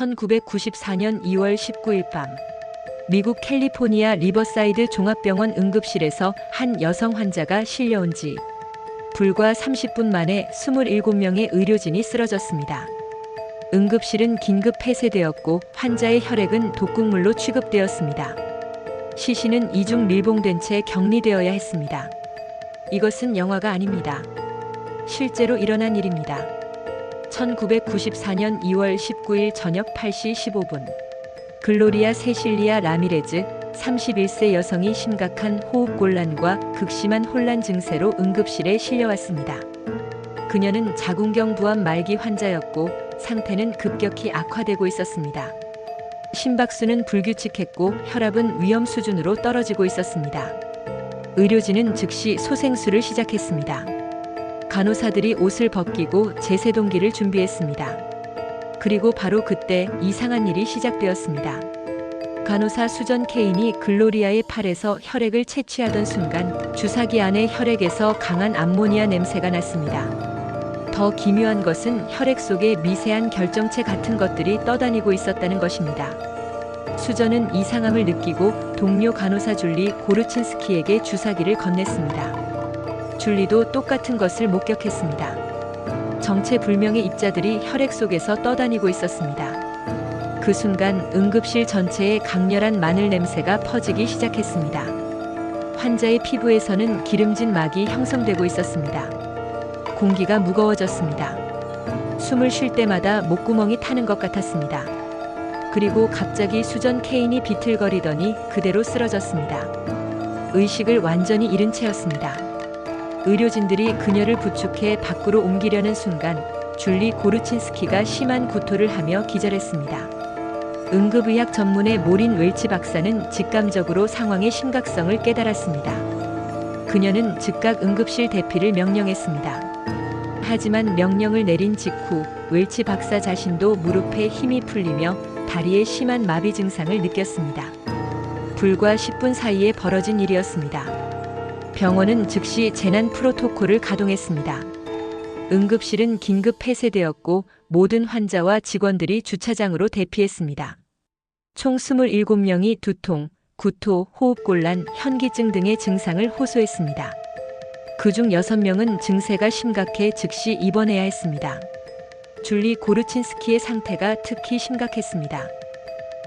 1994년 2월 19일 밤 미국 캘리포니아 리버사이드 종합병원 응급실에서 한 여성 환자가 실려온 지 불과 30분 만에 27명의 의료진이 쓰러졌습니다. 응급실은 긴급 폐쇄되었고 환자의 혈액은 독극물로 취급되었습니다. 시신은 이중 밀봉된 채 격리되어야 했습니다. 이것은 영화가 아닙니다. 실제로 일어난 일입니다. 1994년 2월 19일 저녁 8시 15분 글로리아 세실리아 라미레즈 31세 여성이 심각한 호흡곤란과 극심한 혼란 증세로 응급실에 실려왔습니다. 그녀는 자궁경 부암 말기 환자였고 상태는 급격히 악화되고 있었습니다. 심박수는 불규칙했고 혈압은 위험 수준으로 떨어지고 있었습니다. 의료진은 즉시 소생술을 시작했습니다. 간호사들이 옷을 벗기고 제세동기를 준비했습니다. 그리고 바로 그때 이상한 일이 시작되었습니다. 간호사 수전 케인이 글로리아의 팔에서 혈액을 채취하던 순간 주사기 안의 혈액에서 강한 암모니아 냄새가 났습니다. 더 기묘한 것은 혈액 속에 미세한 결정체 같은 것들이 떠다니고 있었다는 것입니다. 수전은 이상함을 느끼고 동료 간호사 줄리 고르친스키에게 주사기를 건넸습니다. 줄리도 똑같은 것을 목격했습니다. 정체불명의 입자들이 혈액 속에서 떠다니고 있었습니다. 그 순간 응급실 전체에 강렬한 마늘 냄새가 퍼지기 시작했습니다. 환자의 피부에서는 기름진 막이 형성되고 있었습니다. 공기가 무거워졌습니다. 숨을 쉴 때마다 목구멍이 타는 것 같았습니다. 그리고 갑자기 수전 케인이 비틀거리더니 그대로 쓰러졌습니다. 의식을 완전히 잃은 채였습니다. 의료진들이 그녀를 부축해 밖으로 옮기려는 순간 줄리 고르친스키가 심한 구토를 하며 기절했습니다. 응급의학 전문의 모린 웰치 박사는 직감적으로 상황의 심각성을 깨달았습니다. 그녀는 즉각 응급실 대피를 명령했습니다. 하지만 명령을 내린 직후 웰치 박사 자신도 무릎에 힘이 풀리며 다리에 심한 마비 증상을 느꼈습니다. 불과 10분 사이에 벌어진 일이었습니다. 병원은 즉시 재난 프로토콜을 가동했습니다. 응급실은 긴급 폐쇄되었고 모든 환자와 직원들이 주차장으로 대피했습니다. 총 27명이 두통, 구토, 호흡곤란, 현기증 등의 증상을 호소했습니다. 그중 6명은 증세가 심각해 즉시 입원해야 했습니다. 줄리 고르친스키의 상태가 특히 심각했습니다.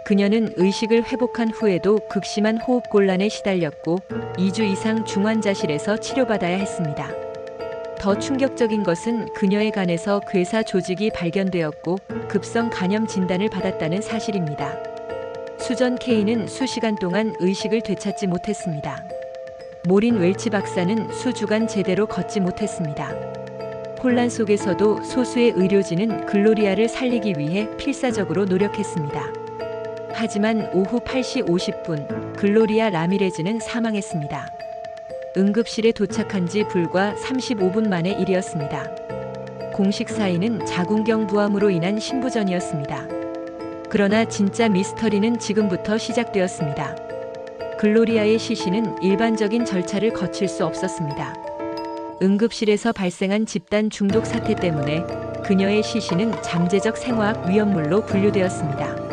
그녀는 의식을 회복한 후에도 극심한 호흡곤란에 시달렸고 2주 이상 중환자실에서 치료받아야 했습니다. 더 충격적인 것은 그녀의 간에서 괴사 조직이 발견되었고 급성 간염 진단을 받았다는 사실입니다. 수전 케인은 수시간 동안 의식을 되찾지 못했습니다. 모린 웰치 박사는 수주간 제대로 걷지 못했습니다. 혼란 속에서도 소수의 의료진은 글로리아를 살리기 위해 필사적으로 노력했습니다. 하지만 오후 8시 50분 글로리아 라미레즈는 사망했습니다. 응급실에 도착한 지 불과 35분 만의 일이었습니다. 공식 사인은 자궁경 부암으로 인한 신부전이었습니다. 그러나 진짜 미스터리는 지금부터 시작되었습니다. 글로리아의 시신은 일반적인 절차를 거칠 수 없었습니다. 응급실에서 발생한 집단 중독 사태 때문에 그녀의 시신은 잠재적 생화학 위험물로 분류되었습니다.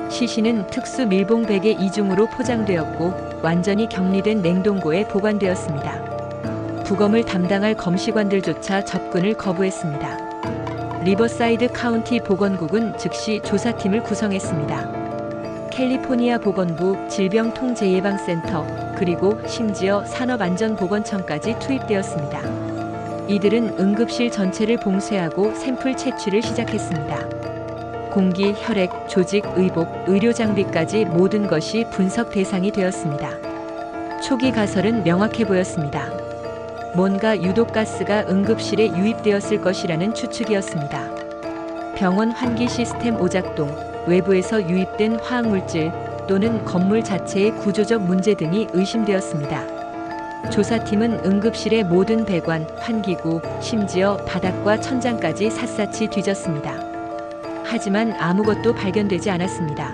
시신은 특수 밀봉 백의 이중으로 포장되었고 완전히 격리된 냉동고에 보관되었습니다. 부검을 담당할 검시관들조차 접근을 거부했습니다. 리버사이드 카운티 보건국은 즉시 조사팀을 구성했습니다. 캘리포니아 보건부, 질병통제예방센터, 그리고 심지어 산업안전보건청까지 투입되었습니다. 이들은 응급실 전체를 봉쇄하고 샘플 채취를 시작했습니다. 공기, 혈액, 조직, 의복, 의료 장비까지 모든 것이 분석 대상이 되었습니다. 초기 가설은 명확해 보였습니다. 뭔가 유독가스가 응급실에 유입되었을 것이라는 추측이었습니다. 병원 환기 시스템 오작동, 외부에서 유입된 화학물질 또는 건물 자체의 구조적 문제 등이 의심되었습니다. 조사팀은 응급실의 모든 배관, 환기구, 심지어 바닥과 천장까지 샅샅이 뒤졌습니다. 하지만 아무것도 발견되지 않았습니다.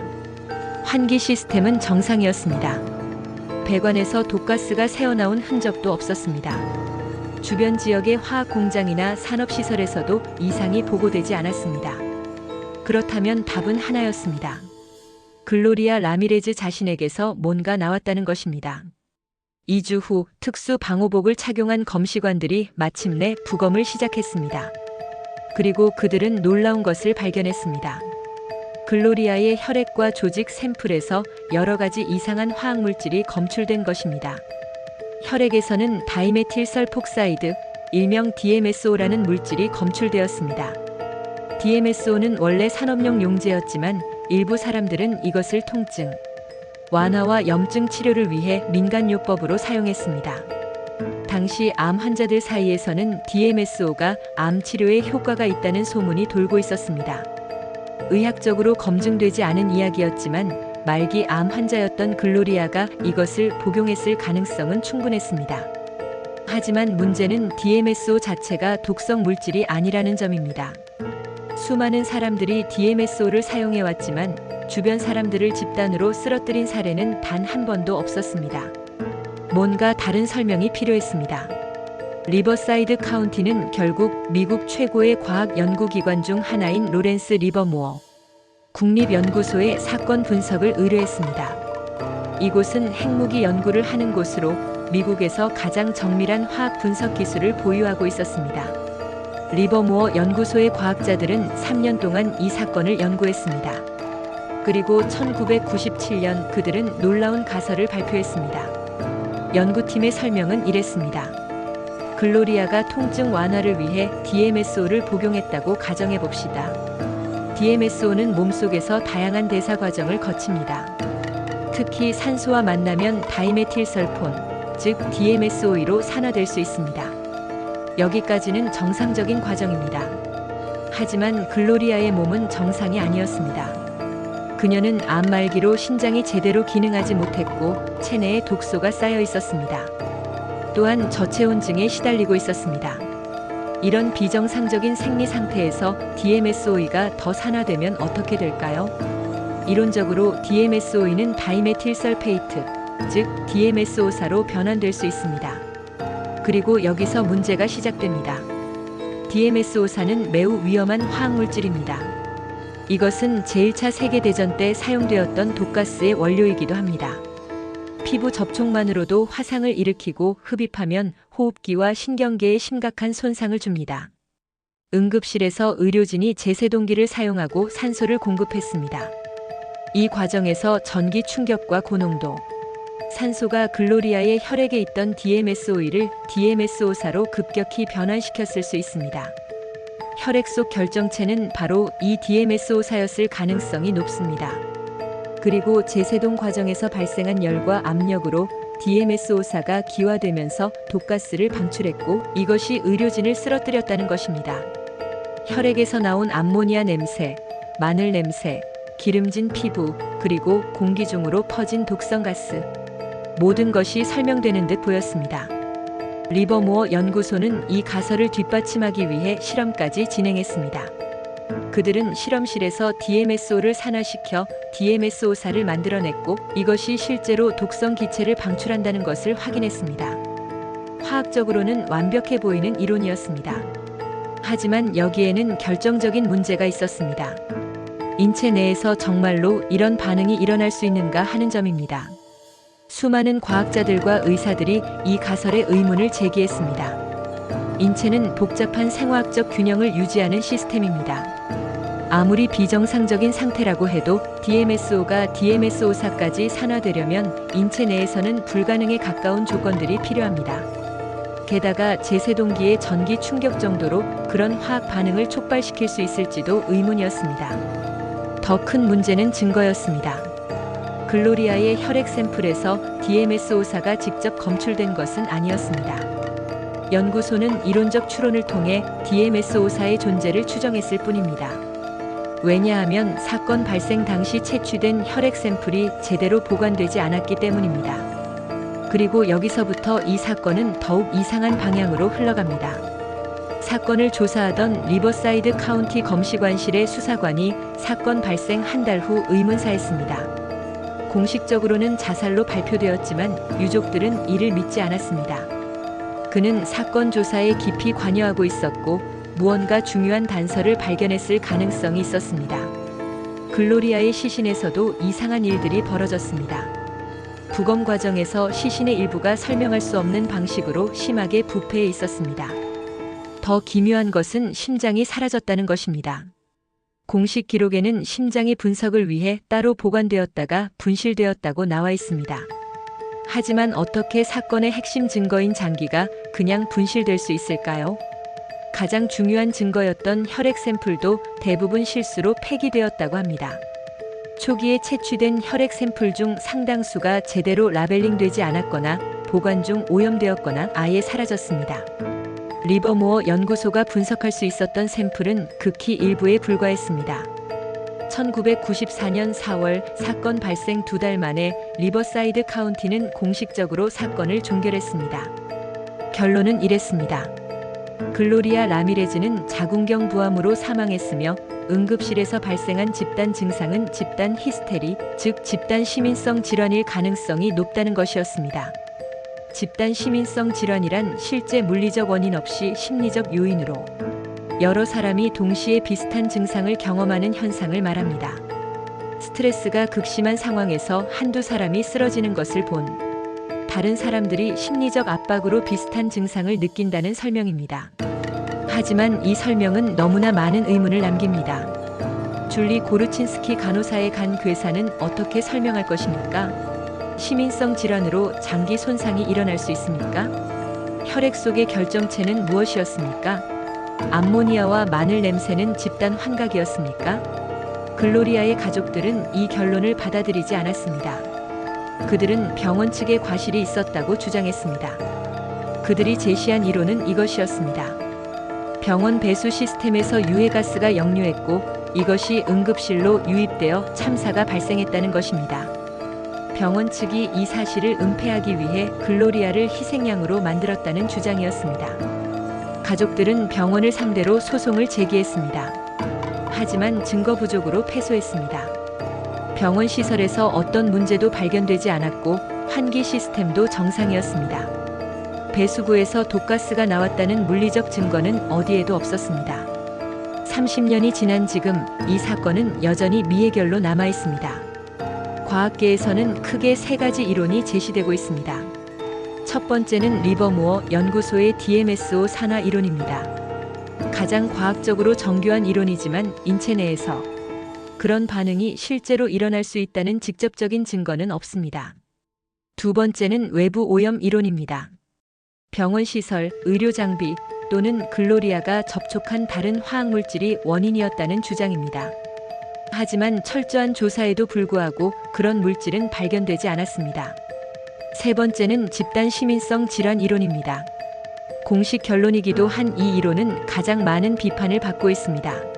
환기 시스템은 정상이었습니다. 배관에서 독가스가 새어나온 흔적도 없었습니다. 주변 지역의 화학 공장이나 산업시설에서도 이상이 보고되지 않았습니다. 그렇다면 답은 하나였습니다. 글로리아 라미레즈 자신에게서 뭔가 나왔다는 것입니다. 2주 후 특수 방호복을 착용한 검시관들이 마침내 부검을 시작했습니다. 그리고 그들은 놀라운 것을 발견했습니다. 글로리아의 혈액과 조직 샘플에서 여러 가지 이상한 화학물질이 검출된 것입니다. 혈액에서는 다이메틸설폭사이드, 일명 DMSO라는 물질이 검출되었습니다. DMSO는 원래 산업용 용제였지만 일부 사람들은 이것을 통증 완화와 염증 치료를 위해 민간요법으로 사용했습니다. 당시 암 환자들 사이에서는 DMSO가 암 치료에 효과가 있다는 소문이 돌고 있었습니다. 의학적으로 검증되지 않은 이야기였지만 말기 암 환자였던 글로리아가 이것을 복용했을 가능성은 충분했습니다. 하지만 문제는 DMSO 자체가 독성 물질이 아니라는 점입니다. 수많은 사람들이 DMSO를 사용해왔지만 주변 사람들을 집단으로 쓰러뜨린 사례는 단 한 번도 없었습니다. 뭔가 다른 설명이 필요했습니다. 리버사이드 카운티는 결국 미국 최고의 과학 연구기관 중 하나인 로렌스 리버모어 국립연구소에 사건 분석을 의뢰했습니다. 이곳은 핵무기 연구를 하는 곳으로 미국에서 가장 정밀한 화학 분석 기술을 보유하고 있었습니다. 리버모어 연구소의 과학자들은 3년 동안 이 사건을 연구했습니다. 그리고 1997년 그들은 놀라운 가설을 발표했습니다. 연구팀의 설명은 이랬습니다. 글로리아가 통증 완화를 위해 DMSO를 복용했다고 가정해 봅시다. DMSO는 몸속에서 다양한 대사 과정을 거칩니다. 특히 산소와 만나면 다이메틸설폰, 즉 DMSO로 산화될 수 있습니다. 여기까지는 정상적인 과정입니다. 하지만 글로리아의 몸은 정상이 아니었습니다. 그녀는 암 말기로 신장이 제대로 기능하지 못했고 체내에 독소가 쌓여 있었습니다. 또한 저체온증에 시달리고 있었습니다. 이런 비정상적인 생리 상태에서 DMSO가 더 산화되면 어떻게 될까요? 이론적으로 DMSO는 다이메틸설페이트, 즉 DMSO사로 변환될 수 있습니다. 그리고 여기서 문제가 시작됩니다. DMSO사는 매우 위험한 화학물질입니다. 이것은 제1차 세계대전 때 사용되었던 독가스의 원료이기도 합니다. 피부 접촉만으로도 화상을 일으키고 흡입하면 호흡기와 신경계에 심각한 손상을 줍니다. 응급실에서 의료진이 제세동기를 사용하고 산소를 공급했습니다. 이 과정에서 전기 충격과 고농도, 산소가 글로리아의 혈액에 있던 DMSO를 DMSO사로 급격히 변환시켰을 수 있습니다. 혈액 속 결정체는 바로 이 DMSO사였을 가능성이 높습니다. 그리고 제세동 과정에서 발생한 열과 압력으로 DMSO사가 기화되면서 독가스를 방출했고 이것이 의료진을 쓰러뜨렸다는 것입니다. 혈액에서 나온 암모니아 냄새, 마늘 냄새, 기름진 피부, 그리고 공기 중으로 퍼진 독성 가스. 모든 것이 설명되는 듯 보였습니다. 리버모어 연구소는 이 가설을 뒷받침하기 위해 실험까지 진행했습니다. 그들은 실험실에서 DMSO를 산화시켜 DMSO사를 만들어냈고 이것이 실제로 독성 기체를 방출한다는 것을 확인했습니다. 화학적으로는 완벽해 보이는 이론이었습니다. 하지만 여기에는 결정적인 문제가 있었습니다. 인체 내에서 정말로 이런 반응이 일어날 수 있는가 하는 점입니다. 수많은 과학자들과 의사들이 이 가설에 의문을 제기했습니다. 인체는 복잡한 생화학적 균형을 유지하는 시스템입니다. 아무리 비정상적인 상태라고 해도 DMSO가 DMSO사까지 산화되려면 인체 내에서는 불가능에 가까운 조건들이 필요합니다. 게다가 제세동기의 전기 충격 정도로 그런 화학 반응을 촉발시킬 수 있을지도 의문이었습니다. 더 큰 문제는 증거였습니다. 글로리아의 혈액 샘플에서 DMSO사가 직접 검출된 것은 아니었습니다. 연구소는 이론적 추론을 통해 DMSO사의 존재를 추정했을 뿐입니다. 왜냐하면 사건 발생 당시 채취된 혈액 샘플이 제대로 보관되지 않았기 때문입니다. 그리고 여기서부터 이 사건은 더욱 이상한 방향으로 흘러갑니다. 사건을 조사하던 리버사이드 카운티 검시관실의 수사관이 사건 발생 한 달 후 의문사했습니다. 공식적으로는 자살로 발표되었지만 유족들은 이를 믿지 않았습니다. 그는 사건 조사에 깊이 관여하고 있었고 무언가 중요한 단서를 발견했을 가능성이 있었습니다. 글로리아의 시신에서도 이상한 일들이 벌어졌습니다. 부검 과정에서 시신의 일부가 설명할 수 없는 방식으로 심하게 부패해 있었습니다. 더 기묘한 것은 심장이 사라졌다는 것입니다. 공식 기록에는 심장이 분석을 위해 따로 보관되었다가 분실되었다고 나와 있습니다. 하지만 어떻게 사건의 핵심 증거인 장기가 그냥 분실될 수 있을까요? 가장 중요한 증거였던 혈액 샘플도 대부분 실수로 폐기되었다고 합니다. 초기에 채취된 혈액 샘플 중 상당수가 제대로 라벨링되지 않았거나 보관 중 오염되었거나 아예 사라졌습니다. 리버모어 연구소가 분석할 수 있었던 샘플은 극히 일부에 불과했습니다. 1994년 4월 사건 발생 2달 만에 리버사이드 카운티는 공식적으로 사건을 종결했습니다. 결론은 이랬습니다. 글로리아 라미레즈는 자궁경 부암으로 사망했으며 응급실에서 발생한 집단 증상은 집단 히스테리, 즉 집단 시민성 질환일 가능성이 높다는 것이었습니다. 집단 시민성 질환이란 실제 물리적 원인 없이 심리적 요인으로 여러 사람이 동시에 비슷한 증상을 경험하는 현상을 말합니다. 스트레스가 극심한 상황에서 한두 사람이 쓰러지는 것을 본 다른 사람들이 심리적 압박으로 비슷한 증상을 느낀다는 설명입니다. 하지만 이 설명은 너무나 많은 의문을 남깁니다. 줄리 고르친스키 간호사의 간 괴사는 어떻게 설명할 것입니까? 시민성 질환으로 장기 손상이 일어날 수 있습니까? 혈액 속의 결정체는 무엇이었습니까? 암모니아와 마늘 냄새는 집단 환각이었습니까? 글로리아의 가족들은 이 결론을 받아들이지 않았습니다. 그들은 병원 측에 과실이 있었다고 주장했습니다. 그들이 제시한 이론은 이것이었습니다. 병원 배수 시스템에서 유해가스가 역류했고 이것이 응급실로 유입되어 참사가 발생했다는 것입니다. 병원 측이 이 사실을 은폐하기 위해 글로리아를 희생양으로 만들었다는 주장이었습니다. 가족들은 병원을 상대로 소송을 제기했습니다. 하지만 증거 부족으로 패소했습니다. 병원 시설에서 어떤 문제도 발견되지 않았고 환기 시스템도 정상이었습니다. 배수구에서 독가스가 나왔다는 물리적 증거는 어디에도 없었습니다. 30년이 지난 지금 이 사건은 여전히 미해결로 남아 있습니다. 과학계에서는 크게 세 가지 이론이 제시되고 있습니다. 첫 번째는 리버모어 연구소의 DMSO 산화 이론입니다. 가장 과학적으로 정교한 이론이지만 인체 내에서 그런 반응이 실제로 일어날 수 있다는 직접적인 증거는 없습니다. 두 번째는 외부 오염 이론입니다. 병원 시설, 의료 장비 또는 글로리아가 접촉한 다른 화학물질이 원인이었다는 주장입니다. 하지만 철저한 조사에도 불구하고 그런 물질은 발견되지 않았습니다. 세 번째는 집단 시민성 질환 이론입니다. 공식 결론이기도 한 이 이론은 가장 많은 비판을 받고 있습니다.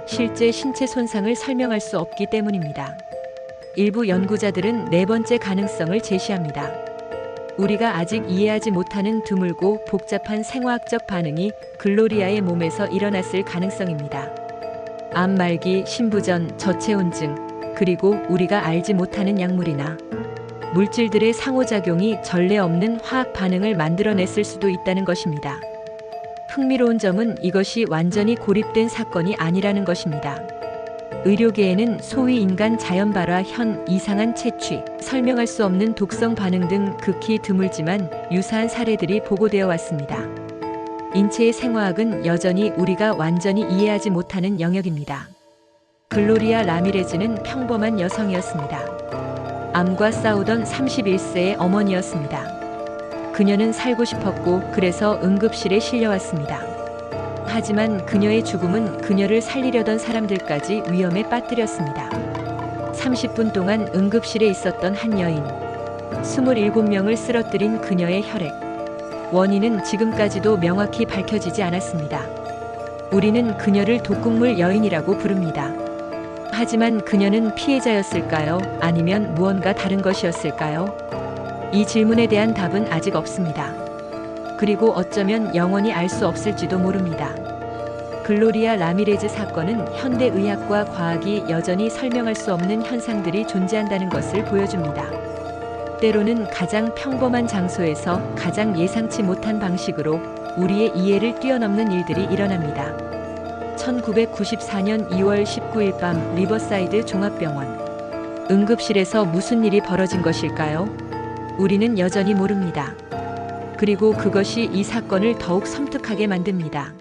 실제 신체 손상을 설명할 수 없기 때문입니다. 일부 연구자들은 네 번째 가능성을 제시합니다. 우리가 아직 이해하지 못하는 드물고 복잡한 생화학적 반응이 글로리아의 몸에서 일어났을 가능성입니다. 암 말기, 신부전, 저체온증, 그리고 우리가 알지 못하는 약물이나 물질들의 상호작용이 전례 없는 화학 반응을 만들어냈을 수도 있다는 것입니다. 흥미로운 점은 이것이 완전히 고립된 사건이 아니라는 것입니다. 의료계에는 소위 인간 자연 발화, 현, 이상한 채취, 설명할 수 없는 독성 반응 등 극히 드물지만 유사한 사례들이 보고되어 왔습니다. 인체의 생화학은 여전히 우리가 완전히 이해하지 못하는 영역입니다. 글로리아 라미레즈는 평범한 여성이었습니다. 암과 싸우던 31세의 어머니였습니다. 그녀는 살고 싶었고 그래서 응급실에 실려왔습니다. 하지만 그녀의 죽음은 그녀를 살리려던 사람들까지 위험에 빠뜨렸습니다. 30분 동안 응급실에 있었던 한 여인, 27명을 쓰러뜨린 그녀의 혈액. 원인은 지금까지도 명확히 밝혀지지 않았습니다. 우리는 그녀를 독극물 여인이라고 부릅니다. 하지만 그녀는 피해자였을까요? 아니면 무언가 다른 것이었을까요? 이 질문에 대한 답은 아직 없습니다. 그리고 어쩌면 영원히 알 수 없을지도 모릅니다. 글로리아 라미레즈 사건은 현대 의학과 과학이 여전히 설명할 수 없는 현상들이 존재한다는 것을 보여줍니다. 때로는 가장 평범한 장소에서 가장 예상치 못한 방식으로 우리의 이해를 뛰어넘는 일들이 일어납니다. 1994년 2월 19일 밤 리버사이드 종합병원 응급실에서 무슨 일이 벌어진 것일까요? 우리는 여전히 모릅니다. 그리고 그것이 이 사건을 더욱 섬뜩하게 만듭니다.